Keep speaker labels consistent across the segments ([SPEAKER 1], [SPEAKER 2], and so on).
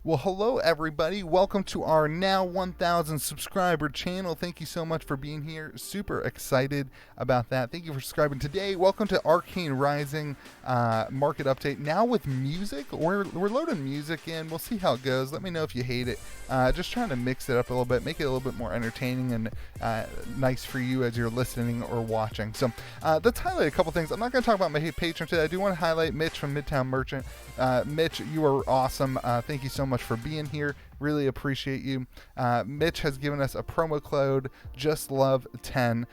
[SPEAKER 1] Well, hello everybody. Welcome to our now 1,000 subscriber channel. Thank you so much for being here. Super excited about that. Thank you for subscribing today. Welcome to Arcane Rising market update. Now with music, we're loading music in. We'll see how it goes. Let me know if you hate it. Just trying to mix it up a little bit, make it a little bit more entertaining and nice for you as you're listening or watching. So let's highlight a couple things. I'm not going to talk about my patron today. I do want to highlight Mitch from Midtown Merchant. Mitch, you are awesome. Thank you so much for being here. Really appreciate you. Mitch has given us a promo code JustLove10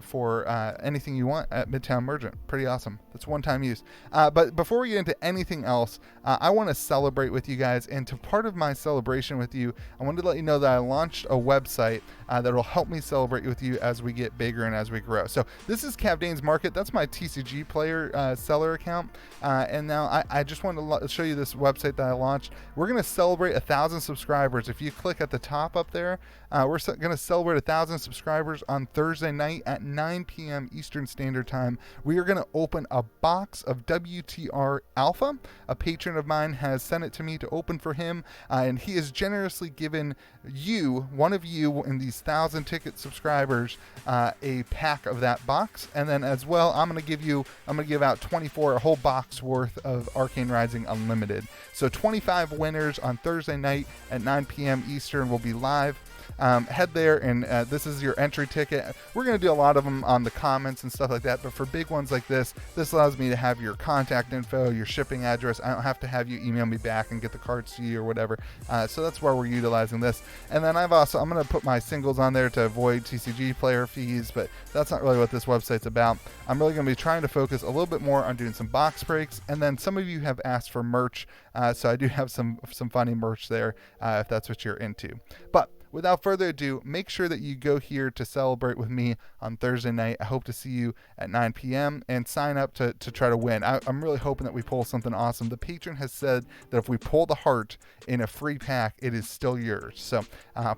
[SPEAKER 1] for anything you want at Midtown Merchant. Pretty awesome. That's one-time use. But before we get into anything else, I want to celebrate with you guys. And to part of my celebration with you, I wanted to let you know that I launched a website that will help me celebrate with you as we get bigger and as we grow. So this is Cavdane's Market. That's my TCG player seller account. And now I just wanted to show you this website that I launched. We're going to celebrate 1,000 subscribers. If you click at the top up there, we're going to celebrate 1,000 subscribers on Thursday night at 9 p.m. Eastern Standard Time. We are going to open a box of WTR Alpha. A patron of mine has sent it to me to open for him, and he has generously given you, one of you in these 1,000 ticket subscribers, a pack of that box. And then as well, I'm going to give out 24, a whole box worth of Arcane Rising Unlimited. So 25 winners on Thursday night at 9 p.m. Eastern will be live. Head there, and this is your entry ticket. We're going to do a lot of them on the comments and stuff like that, but for big ones like this allows me to have your contact info, your shipping address. I don't have to have you email me back and get the cards to you or whatever. So that's why we're utilizing this. And then I'm going to put my singles on there to avoid TCG player fees, but that's not really what this website's about. I'm really going to be trying to focus a little bit more on doing some box breaks, and then some of you have asked for merch, so I do have some funny merch there if that's what you're into. But without further ado, make sure that you go here to celebrate with me on Thursday night. I hope to see you at 9 p.m. and sign up to try to win. I'm really hoping that we pull something awesome. The patron has said that if we pull the heart in a free pack, it is still yours. So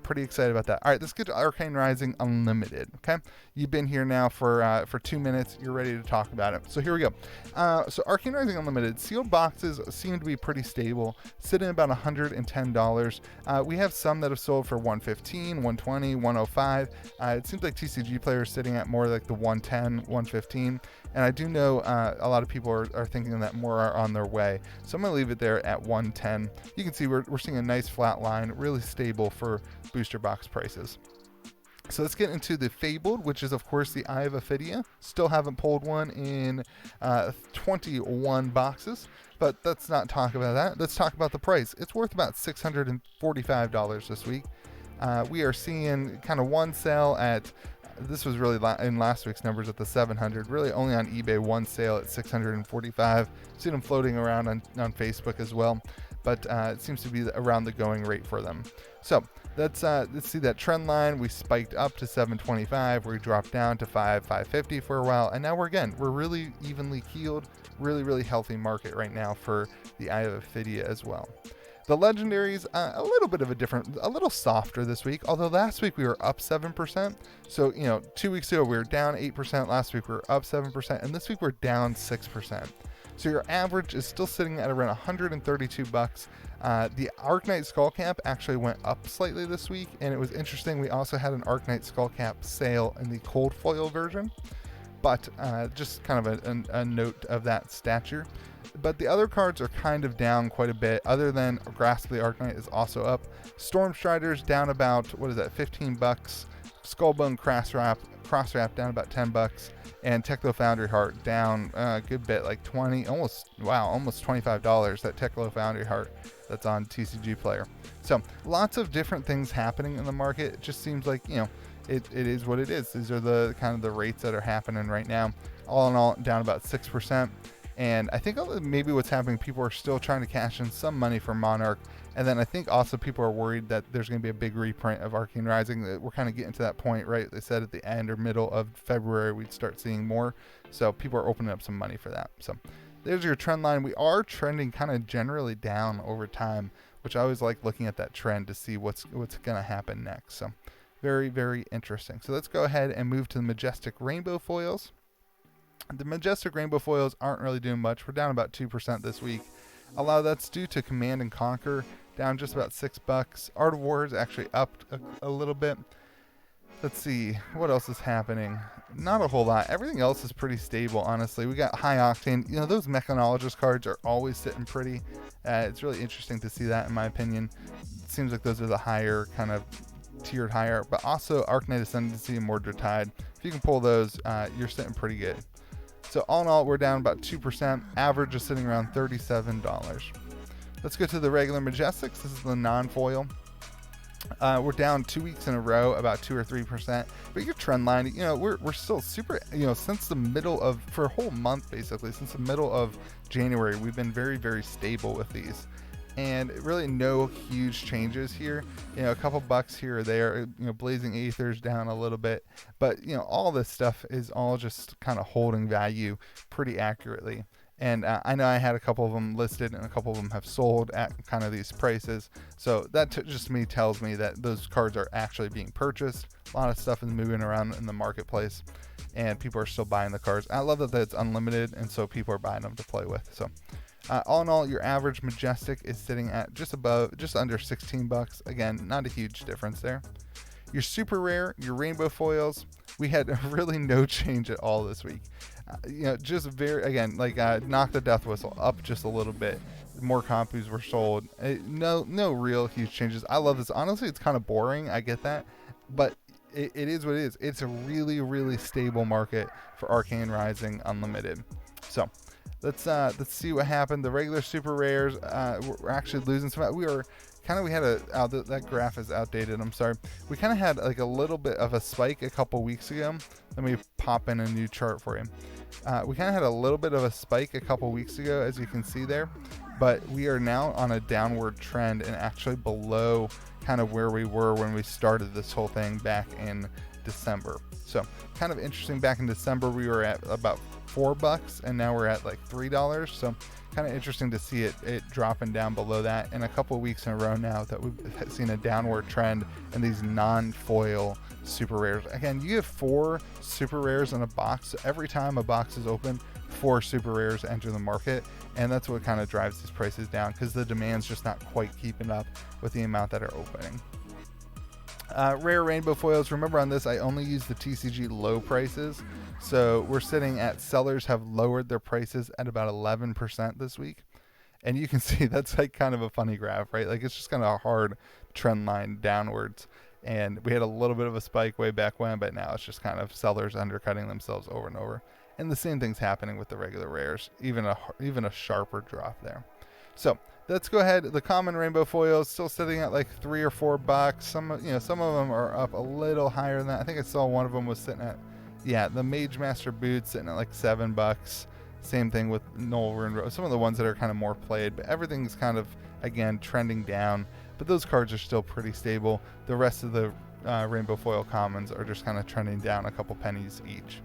[SPEAKER 1] pretty excited about that. All right, let's get to Arcane Rising Unlimited. Okay, you've been here now for 2 minutes. You're ready to talk about it. So here we go. So Arcane Rising Unlimited sealed boxes seem to be pretty stable, sitting about $110. We have some that have sold for $115, $120, $105. It seems like TCG players sitting at more like the $110, $115. And I do know a lot of people are thinking that more are on their way. So I'm going to leave it there at $110. You can see we're seeing a nice flat line, really stable for booster box prices. So let's get into the Fabled, which is, of course, the Eye of Ophidia. Still haven't pulled one in 21 boxes, but let's not talk about that. Let's talk about the price. It's worth about $645 this week. We are seeing kind of one sale at, this was really in last week's numbers at the 700, really only on eBay, one sale at 645. Seen them floating around on Facebook as well, but it seems to be around the going rate for them. So let's see that trend line. We spiked up to 725. We dropped down to 550 for a while, and now we're really evenly keeled. Really healthy market right now for the Eye of Ophidia as well. The legendaries, a little bit of a little softer this week, although last week we were up 7%. So, 2 weeks ago we were down 8%, last week we were up 7%, and this week we're down 6%. So your average is still sitting at around $132. The Arknight Skullcap actually went up slightly this week, and it was interesting. We also had an Arknight Skullcap sale in the cold foil version, but just kind of a note of that stature. But the other cards are kind of down quite a bit, other than Grasp of the Arknight is also up. Stormstrider's down about, $15. Skullbone Crosswrap down about $10. And Teklo Foundry Heart down a good bit, like 20, almost $25, that Teklo Foundry Heart that's on TCG Player. So lots of different things happening in the market. It just seems like, it is what it is. These are the kind of the rates that are happening right now. All in all, down about 6%. And I think maybe what's happening, people are still trying to cash in some money for Monarch. And then I think also people are worried that there's going to be a big reprint of Arcane Rising. We're kind of getting to that point, right? They said at the end or middle of February we'd start seeing more. So people are opening up some money for that. So there's your trend line. We are trending kind of generally down over time, which I always like looking at that trend to see what's going to happen next. So very interesting. So let's go ahead and move to the Majestic Rainbow Foils. The Majestic Rainbow Foils aren't really doing much. We're down about 2% this week. A lot of that's due to Command and Conquer down just about $6. Art of War is actually up a little bit. Let's see, what else is happening? Not a whole lot. Everything else is pretty stable, honestly. We got High Octane. You know, those Mechanologist cards are always sitting pretty. It's really interesting to see that, in my opinion. It seems like those are the higher, kind of tiered higher. But also Arcane Ascendancy and Mordred Tide. If you can pull those, you're sitting pretty good. So all in all, we're down about 2%. Average is sitting around $37. Let's go to the regular Majestics. This is the non-foil. We're down 2 weeks in a row, about 2 or 3%. But your trend line, you know, we're still super, you know, since the middle of, for a whole month basically, since the middle of January, we've been very, very stable with these. And really no huge changes here. You know, a couple bucks here or there. You know, Blazing Aether's down a little bit. But, you know, all this stuff is all just kind of holding value pretty accurately. And I know I had a couple of them listed and a couple of them have sold at kind of these prices. So that just tells me that those cards are actually being purchased. A lot of stuff is moving around in the marketplace and people are still buying the cards. I love that it's unlimited and so people are buying them to play with. So all in all, your average Majestic is sitting at just under $16. Again, not a huge difference there. Your super rare, your rainbow foils, we had really no change at all this week. You know, just very, again, like knock the death whistle up just a little bit. More copies were sold. No real huge changes. I love this. Honestly, it's kind of boring. I get that, but it is what it is. It's a really, really stable market for Arcane Rising Unlimited. So let's see what happened. The regular super rares, we're actually losing some. We had that graph is outdated. I'm sorry. We kind of had like a little bit of a spike a couple weeks ago. Let me pop in a new chart for you. We kind of had a little bit of a spike a couple weeks ago, as you can see there, but we are now on a downward trend and actually below kind of where we were when we started this whole thing back in December. So kind of interesting. Back in December, we were at about $4 and now we're at like $3. So kind of interesting to see it dropping down below that in a couple of weeks in a row now that we've seen a downward trend in these non-foil super rares. Again, you have 4 super rares in a box. So every time a box is open, 4 super rares enter the market, and that's what kind of drives these prices down because the demand's just not quite keeping up with the amount that are opening. Rare rainbow foils. Remember on this, I only use the TCG low prices. So we're sitting at, sellers have lowered their prices at about 11% this week. And you can see that's like kind of a funny graph, right? Like it's just kind of a hard trend line downwards. And we had a little bit of a spike way back when, but now it's just kind of sellers undercutting themselves over and over. And the same thing's happening with the regular rares, even a sharper drop there. So let's go ahead. The common rainbow foils still sitting at like $3 or $4. Some of them are up a little higher than that. I think I saw one of them was sitting at, the Mage Master boots sitting at like $7. Same thing with Null Rune. Some of the ones that are kind of more played, but everything's kind of again trending down. But those cards are still pretty stable. The rest of the rainbow foil commons are just kind of trending down a couple pennies each.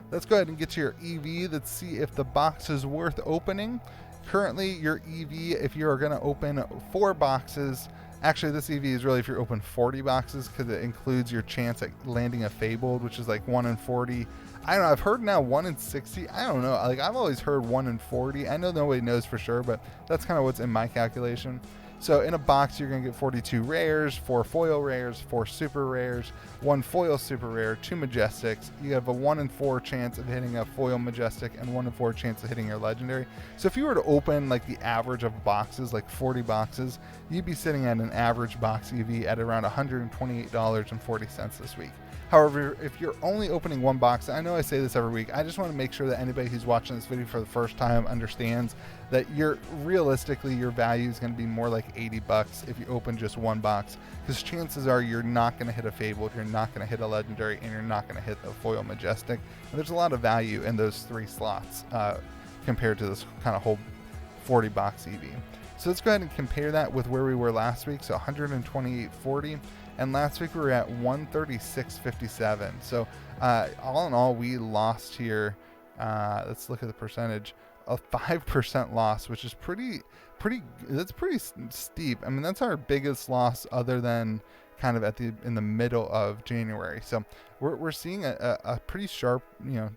[SPEAKER 1] Let's go ahead and get to your EV. Let's see if the box is worth opening. Currently, your EV, if you are going to open 4 boxes, actually this EV is really if you open 40 boxes because it includes your chance at landing a Fabled, which is like 1 in 40. I don't know. I've heard now 1 in 60. I don't know. Like I've always heard 1 in 40. I know nobody knows for sure, but that's kind of what's in my calculation. So in a box, you're going to get 42 rares, 4 foil rares, 4 super rares, 1 foil super rare, 2 majestics. You have a 1 in 4 chance of hitting a foil majestic and 1 in 4 chance of hitting your legendary. So if you were to open like the average of boxes, like 40 boxes, you'd be sitting at an average box EV at around $128.40 this week. However, if you're only opening 1 box, I know I say this every week, I just want to make sure that anybody who's watching this video for the first time understands that realistically your value is going to be more like $80 if you open just 1 box, because chances are you're not going to hit a Fabled, you're not going to hit a legendary, and you're not going to hit a foil majestic. And there's a lot of value in those 3 slots compared to this kind of whole 40 box EV. So let's go ahead and compare that with where we were last week. So 128.40. And last week we were at 136.57. So all in all, we lost here. Let's look at the percentage. A 5% loss, which is pretty. That's pretty steep. I mean, that's our biggest loss other than kind of in the middle of January. So we're seeing a pretty sharp,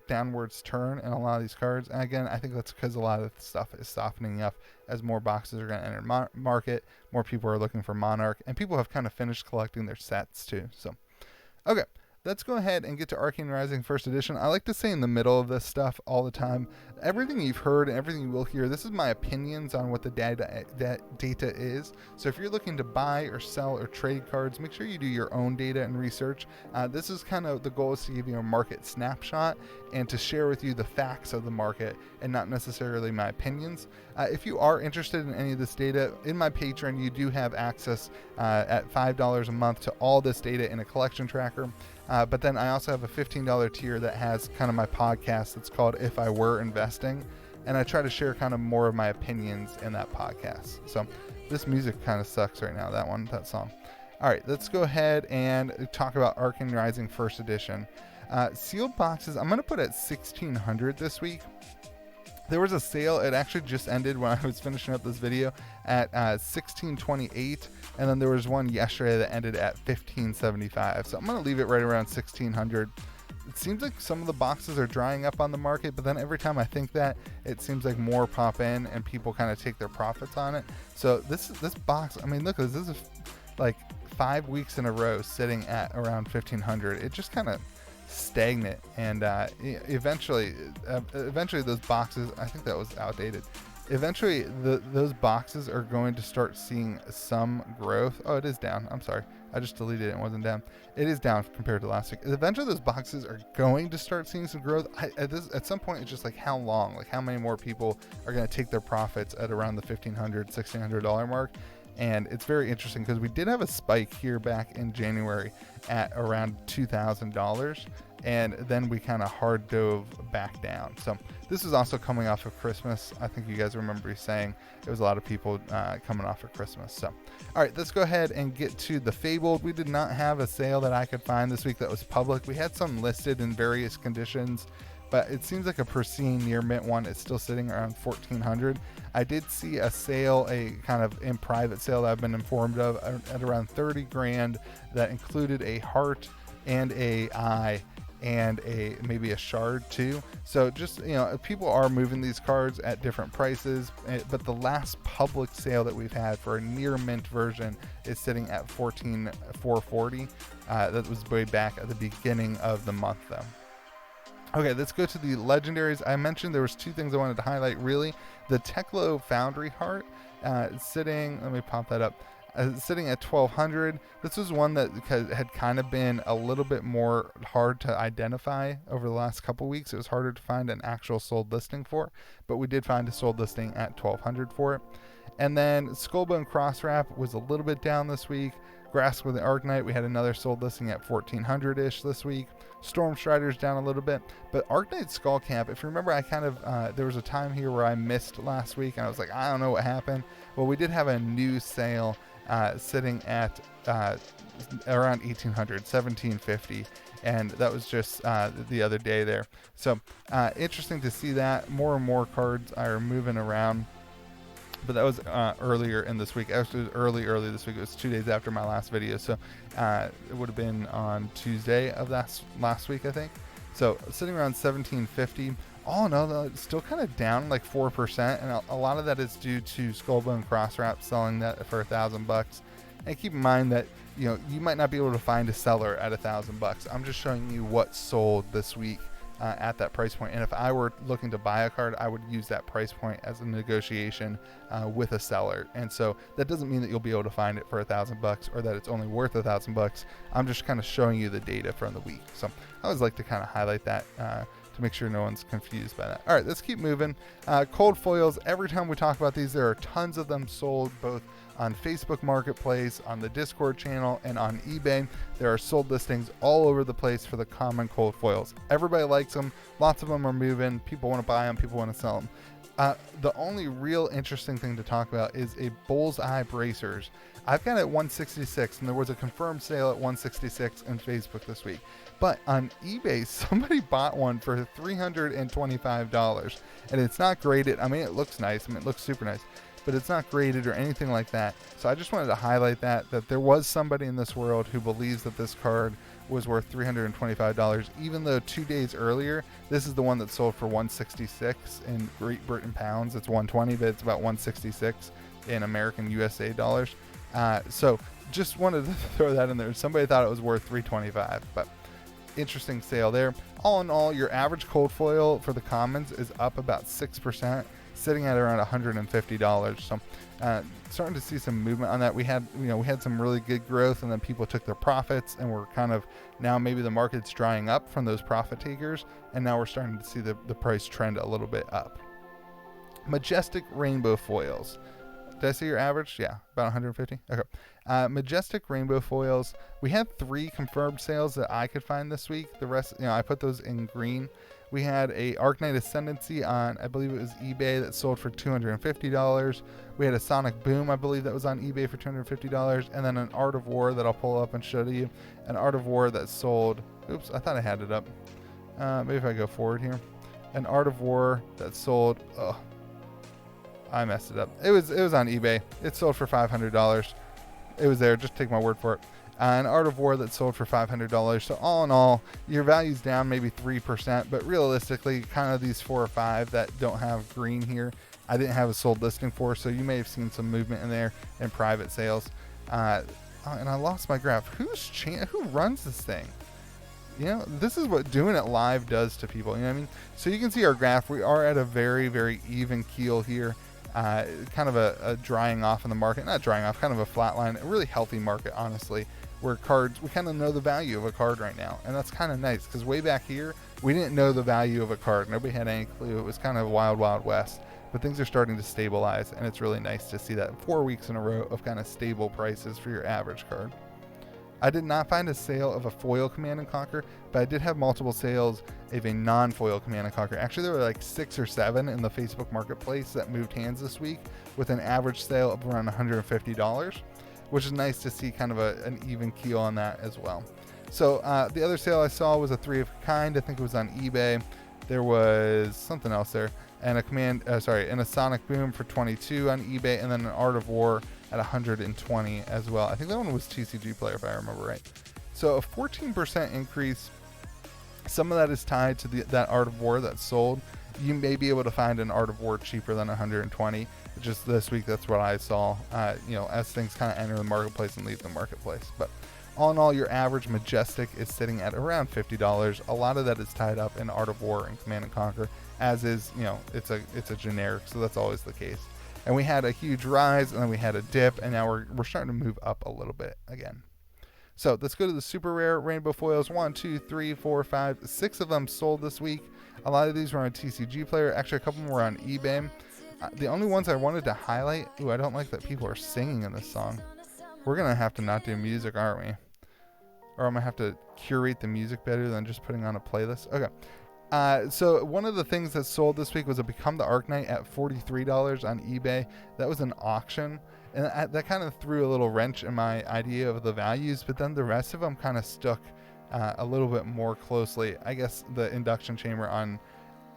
[SPEAKER 1] downwards turn in a lot of these cards. And again, I think that's because a lot of stuff is softening up as more boxes are going to enter market. More people are looking for Monarch, and people have kind of finished collecting their sets too. So, okay. Let's go ahead and get to Arcane Rising First Edition. I like to say in the middle of this stuff all the time, everything you've heard and everything you will hear, this is my opinions on what the data is. So if you're looking to buy or sell or trade cards, make sure you do your own data and research. This is kind of the goal, is to give you a market snapshot and to share with you the facts of the market and not necessarily my opinions. If you are interested in any of this data, in my Patreon, you do have access at $5 a month to all this data in a collection tracker. But then I also have a $15 tier that has kind of my podcast that's called If I Were Investing. And I try to share kind of more of my opinions in that podcast. So this music kind of sucks right now, that song. All right, let's go ahead and talk about Arcane Rising First Edition. Sealed boxes, I'm going to put at 1,600 this week. There was a sale. It actually just ended when I was finishing up this video at 1628, and then there was one yesterday that ended at 1575. So I'm going to leave it right around 1600. It seems like some of the boxes are drying up on the market, but then every time I think that, it seems like more pop in and people kind of take their profits on it. So this box, I mean, look, this is like 5 weeks in a row sitting at around 1500. It just kind of stagnant, and eventually those boxes, I think that was outdated. Eventually those boxes are going to start seeing some growth. Oh, it is down. I'm sorry, I just deleted it. It wasn't down. It is down compared to last week. Eventually those boxes are going to start seeing some growth. At some point, it's just like how long, like how many more people are going to take their profits at around the $1,500, $1,600 mark. And it's very interesting because we did have a spike here back in January at around $2,000, and then we kind of hard dove back down. So this is also coming off of Christmas. I think you guys remember me saying it was a lot of people coming off of Christmas. So, all right, let's go ahead and get to the Fabled. We did not have a sale that I could find this week that was public. We had some listed in various conditions, but it seems like a pristine near mint one is still sitting around 1,400. I did see a sale, a kind of in private sale that I've been informed of, at around 30 grand, that included a heart and a eye and maybe a shard too. So just, people are moving these cards at different prices, but the last public sale that we've had for a near mint version is sitting at 14,440. That was way back at the beginning of the month though. Okay, let's go to the legendaries. I mentioned there was two things I wanted to highlight really. The Teklo Foundry Heart sitting, let me pop that up, sitting at 1,200. This was one that had kind of been a little bit more hard to identify over the last couple weeks. It was harder to find an actual sold listing for, but we did find a sold listing at 1,200 for it. And then Skullbone Crosswrap was a little bit down this week. Grasp with the Arknight, we had another sold listing at 1,400-ish this week. Storm Strider's down a little bit, but Arknight Skullcamp, if you remember, I kind of there was a time here where I missed last week, and I was like, I don't know what happened. Well, we did have a new sale sitting at around 1,800, 1,750, and that was just the other day there. So interesting to see that more and more cards are moving around. But that was earlier in this week. Actually, it was early this week. It was 2 days after my last video. So it would have been on Tuesday of last week, I think. So sitting around 1,750. All in all, it's still kind of down like 4%. And a lot of that is due to Skullbone Crosswrap selling that for $1,000. And keep in mind that, you might not be able to find a seller at $1,000. I'm just showing you what sold this week at that price point. And if I were looking to buy a card, I would use that price point as a negotiation with a seller. And so that doesn't mean that you'll be able to find it for $1,000 or that it's only worth $1,000. I'm just kind of showing you the data from the week. So I always like to kind of highlight that to make sure no one's confused by that. All right, let's keep moving. Cold foils, every time we talk about these, there are tons of them sold both on Facebook Marketplace, on the Discord channel, and on eBay. There are sold listings all over the place for the common cold foils. Everybody likes them. Lots of them are moving. People want to buy them. People want to sell them. The only real interesting thing to talk about is a Bullseye Bracers. I've got it at 166, and there was a confirmed sale at 166 on Facebook this week. But on eBay, somebody bought one for $325, and it's not graded. I mean, it looks nice. I mean, it looks super nice. but it's not graded or anything like that. So I just wanted to highlight that there was somebody in this world who believes that this card was worth $325, even though 2 days earlier, this is the one that sold for $166 in Great Britain pounds. It's $120, but it's about $166 in American USA dollars. So just wanted to throw that in there. Somebody thought it was worth $325, but interesting sale there. All in all, your average cold foil for the commons is up about 6%, sitting at around $150. So starting to see some movement on that. We had some really good growth, and then people took their profits, and we're kind of now maybe the market's drying up from those profit takers, and now we're starting to see the price trend a little bit up. Majestic rainbow foils. Did I say your average? Yeah, about 150. Okay. Majestic rainbow foils. We had 3 confirmed sales that I could find this week. The rest, I put those in green. We had a Arcane Ascendancy on, I believe it was eBay, that sold for $250. We had a Sonic Boom, I believe, that was on eBay for $250. And then an Art of War that I'll pull up and show to you. An Art of War that sold, oops, I thought I had it up. Maybe if I go forward here. An Art of War that sold, I messed it up. It was on eBay. It sold for $500. It was there. Just take my word for it. An Art of War that sold for $500. So all in all, your value's down maybe 3%, but realistically, kind of these 4 or 5 that don't have green here, I didn't have a sold listing for, so you may have seen some movement in there in private sales. And I lost my graph. Who runs this thing? This is what doing it live does to people. You know what I mean? So you can see our graph. We are at a very, very even keel here. Kind of a drying off in the market, not drying off, kind of a flat line, a really healthy market, honestly, where cards, we kind of know the value of a card right now. And that's kind of nice, because way back here, we didn't know the value of a card. Nobody had any clue. It was kind of wild, wild west, but things are starting to stabilize, and it's really nice to see that 4 weeks in a row of kind of stable prices for your average card. I did not find a sale of a foil Command & Conquer, but I did have multiple sales of a non-foil Command & Conquer. Actually, there were like 6 or 7 in the Facebook Marketplace that moved hands this week, with an average sale of around $150, which is nice to see kind of an even keel on that as well. So the other sale I saw was a 3 of a kind. I think it was on eBay. There was something else there, and a Sonic Boom for $22 on eBay, and then an Art of War at $120 as well. I think that one was TCG Player, if I remember right. So a 14% increase. Some of that is tied to that Art of War that sold. You may be able to find an Art of War cheaper than $120. Just this week, that's what I saw. As things kind of enter the marketplace and leave the marketplace. But all in all, your average Majestic is sitting at around $50. A lot of that is tied up in Art of War and Command & Conquer, as is, it's a generic, so that's always the case. And we had a huge rise, and then we had a dip, and now we're starting to move up a little bit again. So let's go to the super rare rainbow foils. 1, 2, 3, 4, 5, 6 of them sold this week. A lot of these were on TCG Player. Actually, a couple more on eBay. The only ones I wanted to highlight, I don't like that people are singing in this song. We're going to have to not do music, aren't we? Or I'm going to have to curate the music better than just putting on a playlist. Okay. So one of the things that sold this week was a Become the Arc Knight at $43 on eBay. That was an auction, and that kind of threw a little wrench in my idea of the values, but then the rest of them kind of stuck a little bit more closely. I guess the induction chamber on,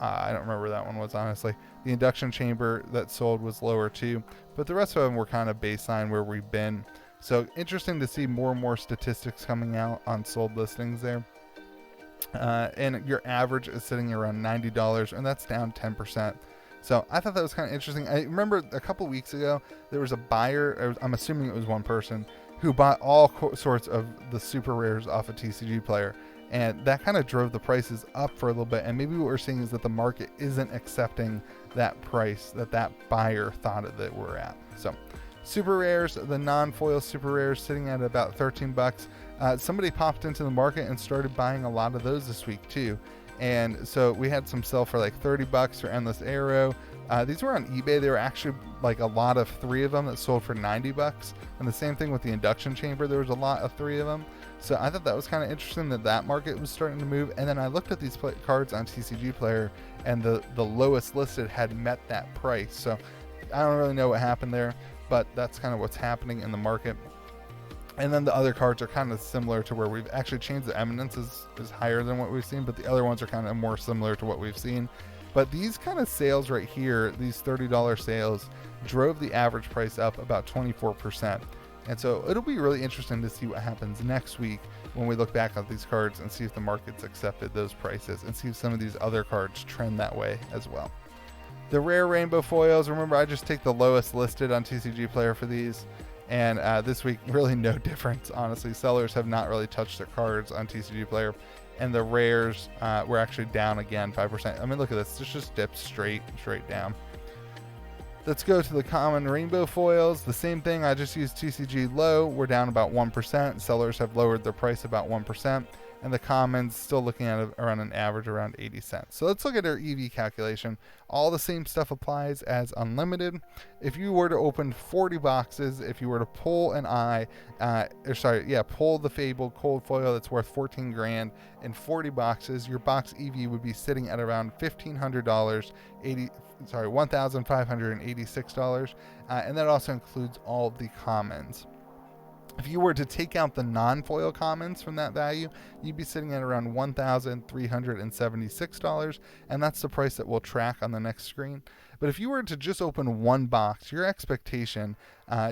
[SPEAKER 1] I don't remember that one was, honestly. The induction chamber that sold was lower too, but the rest of them were kind of baseline where we've been. So interesting to see more and more statistics coming out on sold listings there. And your average is sitting around $90, and that's down 10%. So I thought that was kind of interesting. I remember a couple weeks ago, there was a buyer, I'm assuming it was one person, who bought all sorts of the super rares off a TCG Player. And that kind of drove the prices up for a little bit. And maybe what we're seeing is that the market isn't accepting that price that buyer thought that we're at. So super rares, the non-foil super rares sitting at about $13. Somebody popped into the market and started buying a lot of those this week too. And so we had some sell for like $30 for Endless Arrow. These were on eBay. They were actually like a lot of 3 of them that sold for $90. And the same thing with the induction chamber. There was a lot of 3 of them. So I thought that was kind of interesting that market was starting to move. And then I looked at these cards on TCG Player, and the lowest listed had met that price. So I don't really know what happened there, but that's kind of what's happening in the market. And then the other cards are kind of similar to where we've actually changed. The eminence is higher than what we've seen, but the other ones are kind of more similar to what we've seen. But these kind of sales right here, these $30 sales, drove the average price up about 24%. And so it'll be really interesting to see what happens next week when we look back at these cards and see if the market's accepted those prices and see if some of these other cards trend that way as well. The rare rainbow foils, remember I just take the lowest listed on TCG Player for these. And this week, really no difference, honestly. Sellers have not really touched their cards on TCG Player. And the rares were actually down again, 5%. I mean, look at this. This just dipped straight down. Let's go to the common rainbow foils. The same thing. I just used TCG low. We're down about 1%. Sellers have lowered their price about 1%. And the commons still looking at around an average around 80 cents. So let's look at our EV calculation. All the same stuff applies as unlimited. If you were to open 40 boxes, if you were to pull pull the fabled cold foil that's worth 14 grand in 40 boxes, your box EV would be sitting at around $1,586, and that also includes all of the commons. If you were to take out the non-foil commons from that value, you'd be sitting at around $1,376, and that's the price that we'll track on the next screen. But if you were to just open one box, your expectation,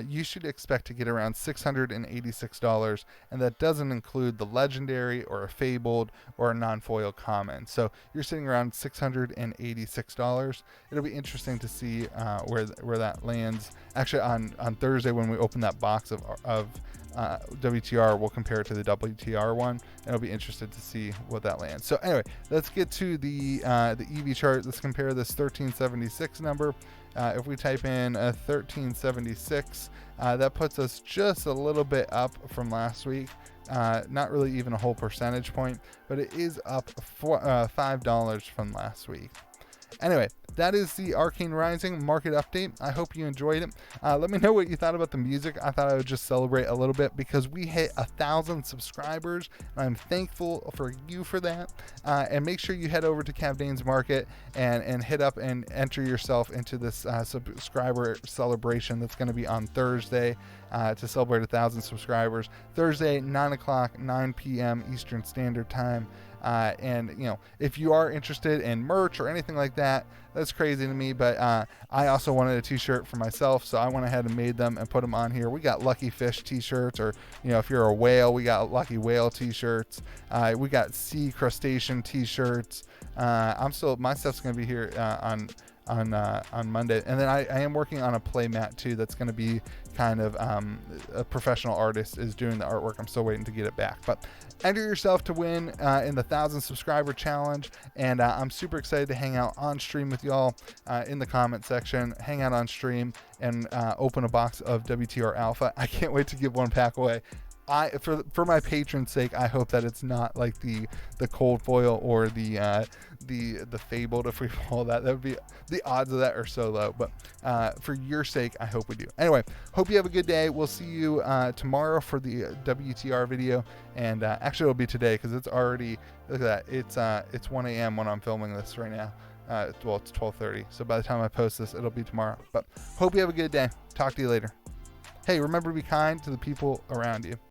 [SPEAKER 1] you should expect to get around $686, and that doesn't include the legendary or a fabled or a non-foil common. So you're sitting around $686. It'll be interesting to see where that lands. Actually, on Thursday when we open that box of WTR, we'll compare it to the WTR one, and I'll be interested to see what that lands. So anyway, let's get to the EV chart. Let's compare this 1376 number. If we type in 1376, that puts us just a little bit up from last week. Not really even a whole percentage point, but it is up $5 from last week. Anyway, that is the Arcane Rising market update. I hope you enjoyed it. Let me know what you thought about the music. I thought I would just celebrate a little bit because we hit 1,000 subscribers, and I'm thankful for you for that. And make sure you head over to Cavdane's Market and hit up and enter yourself into this subscriber celebration that's going to be on Thursday to celebrate 1,000 subscribers. Thursday, 9 p.m. Eastern Standard Time. And you know, if you are interested in merch or anything like that, that's crazy to me, but I also wanted a t-shirt for myself, so I went ahead and made them and put them on here. We got Lucky Fish t-shirts, or you know, if you're a whale, we got Lucky Whale t-shirts. We got Sea Crustacean t-shirts. My stuff's gonna be here on Monday, and then I am working on a play mat too. That's going to be kind of a professional artist is doing the artwork. I'm still waiting to get it back, but enter yourself to win in the 1,000 subscriber challenge, and I'm super excited to hang out on stream with y'all in the comment section. Hang out on stream and open a box of WTR Alpha. I can't wait to give one pack away. For my patron's sake, I hope that it's not like the cold foil or the fabled. If we pull that would be, the odds of that are so low. But for your sake, I hope we do. Anyway, hope you have a good day. We'll see you tomorrow for the WTR video, and actually it'll be today because it's already, look at that, it's 1 a.m. when I'm filming this right now. Well, it's 12:30, so by the time I post this, it'll be tomorrow. But hope you have a good day. Talk to you later. Hey, remember to be kind to the people around you.